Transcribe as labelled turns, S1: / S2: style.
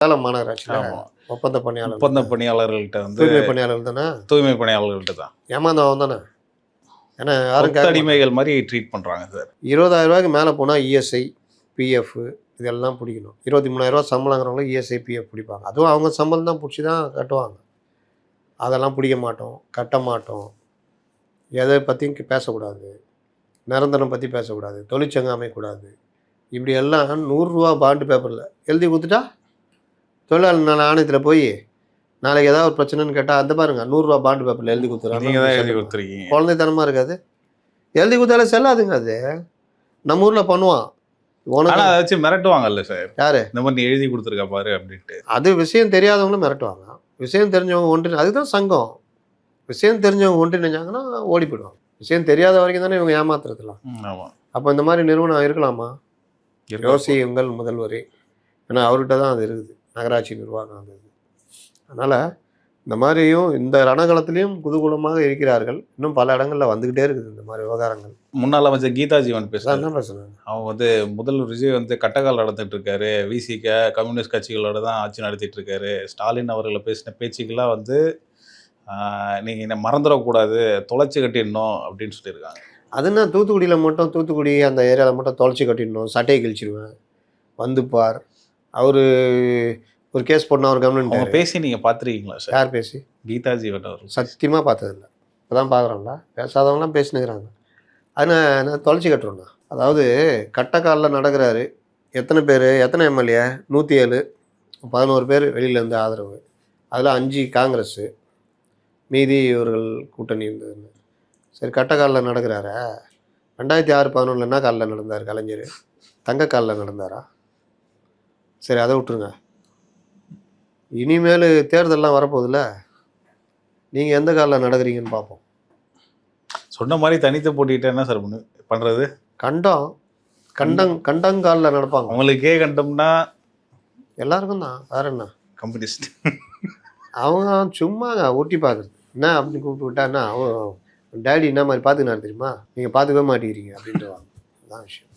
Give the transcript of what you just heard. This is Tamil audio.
S1: சேலம் மாநகராட்சியில்
S2: ஆமா.
S1: ஒப்பந்த பணியாளர்
S2: ஒப்பந்த பணியாளர்கள்ட்ட வந்து
S1: தூய்மை பணியாளர் தானே
S2: தூய்மை பணியாளர்கள்ட்ட தான்
S1: ஏமாந்தவன் தானே. ஏன்னா யாரும் கேட்க மாட்டாங்க.
S2: அடிமைகள் மாதிரி ட்ரீட் பண்றாங்க சார்.
S1: 20,000 ரூபாய்க்கு மேலே போனால் இஎஸ்ஐ பிஎஃப் இதெல்லாம் பிடிக்கணும். 23,000 ரூபா சம்பளங்கிறவங்களும் இஎஸ்ஐ பிஎஃப் பிடிப்பாங்க. அதுவும் அவங்க சம்பளம் தான் பிடிச்சி தான் கட்டுவாங்க. அதெல்லாம் பிடிக்க மாட்டோம், கட்ட மாட்டோம், எதை பற்றியும் பேசக்கூடாது, நிரந்தரம் பற்றி பேசக்கூடாது, தொழிற்சங்கம் அமைக்கக்கூடாது, இப்படி எல்லாம் 100 ரூபா பாண்டு பேப்பரில் எழுதி கொடுத்துட்டா தொழிலாளர் நல ஆணையத்தில் போய் நாளைக்கு ஏதாவது ஒரு பிரச்சனைன்னு கேட்டால் அந்த பாருங்க 100 ரூபா பாண்டு பேப்பரில் எழுதி
S2: நீங்க தான் எழுதி
S1: கொடுத்துறாங்க.
S2: கொடுத்துருக்கீங்க.
S1: குழந்தைத்தனமாக இருக்காது. எழுதி கொடுத்தாலே செல்லாதுங்க. அது நம்ம ஊரில் பண்ணுவான்.
S2: ஆனா
S1: உனக்கு
S2: அதை வச்சு மிரட்டுவாங்கல்ல சார்.
S1: யாரு
S2: இந்த மாதிரி நீ எழுதி கொடுத்துருக்க பாரு அப்படின்ட்டு.
S1: அது விஷயம் தெரியாதவங்களும் மிரட்டுவாங்க. விஷயம் தெரிஞ்சவங்க ஒன்று அதுதான் சங்கம். விஷயம் தெரிஞ்சவங்க ஒன்றிணைஞ்சாங்கன்னா ஓடி போயிடுவாங்க. விஷயம் தெரியாத வரைக்கும் தானே இவங்க ஏமாத்துறதுலாம்.
S2: ஆமா.
S1: அப்போ இந்த மாதிரி நிறுவனம் இருக்கலாமா? யோசியுங்கள் முதல்வரே. ஏன்னா அவர்கிட்ட தான் அது இருக்குது, நகராட்சி நிர்வாகம் அது. அதனால் இந்த மாதிரியும் இந்த ரணகலத்திலையும் குதூகூலமாக இருக்கிறார்கள். இன்னும் பல இடங்களில் வந்துக்கிட்டே இருக்குது இந்த மாதிரி விவகாரங்கள்.
S2: முன்னாள் அமைச்சர் கீதா ஜீவன் பேசுறாரு.
S1: என்ன பிரச்சனை?
S2: அவங்க வந்து முதல்வர் விஜய் வந்து கட்டக்கால் நடத்திட்டு இருக்காரு. விசிக கம்யூனிஸ்ட் கட்சிகளோட தான் ஆட்சி நடத்திட்டு இருக்காரு. ஸ்டாலின் அவர்களை பேசின பேச்சுக்கெல்லாம் வந்து நீங்கள் என்ன மறந்துடக்கூடாது, தொலைச்சி கட்டிடணும் அப்படின்னு சொல்லியிருக்காங்க.
S1: அதுன்னா தூத்துக்குடியில் மட்டும் தூத்துக்குடி அந்த ஏரியாவில் மட்டும் தொலைச்சி கட்டிடணும், சட்டையை கிழிச்சிடுவேன் வந்து பார். அவர் ஒரு கேஸ் போடணும், அவர்
S2: அவங்க
S1: கவர்மெண்ட்
S2: பேசி நீங்கள் பார்த்துருக்கீங்களா சார்?
S1: யார் பேசி?
S2: கீதா ஜீவன் அவர்கள்
S1: சத்தியமாக பார்த்ததில்ல. இப்போ தான் பார்க்குறோம்ல. பேசாதவங்களாம் பேசினுக்கிறாங்க. அதனால் நான் தொலைச்சி கட்டுறோண்ணா. அதாவது கட்டக்காலில் நடக்கிறாரு. எத்தனை பேர், எத்தனை எம்எல்ஏ? 107, 11 பேர் வெளியிலேருந்து ஆதரவு. அதில் 5 காங்கிரஸு, மீதி இவர்கள் கூட்டணி இருந்ததுன்னு. சரி, கட்டக்காலில் நடக்கிறாரா? 2006-11 என்ன காலில் நடந்தார் கலைஞர்? தங்க காலில் நடந்தாரா? சரி, அதை விட்டுருங்க. இனிமேல் தேர்தலெலாம் வரப்போகுதுல்ல, நீங்கள் எந்த காலில் நடக்கிறீங்கன்னு பார்ப்போம்.
S2: சொன்ன மாதிரி தனித்து போட்டிக்கிட்டு என்ன சார் பண்ணுறது?
S1: கண்டங்காலில் நடப்பாங்க.
S2: அவங்களுக்கே கண்டோம்னா
S1: எல்லாருக்கும் தான். வேறு என்ன?
S2: கம்யூனிஸ்ட்
S1: அவங்க சும்மாங்க ஒட்டி பார்க்குறது. என்ன அப்படின்னு கூப்பிட்டு விட்டான்னா, அவன் டேடி என்ன மாதிரி பார்த்துக்கினாரு தெரியுமா? நீங்கள் பார்த்துக்கவே மாட்டேங்கிறீங்க அப்படின்றவாங்க. அதுதான் விஷயம்.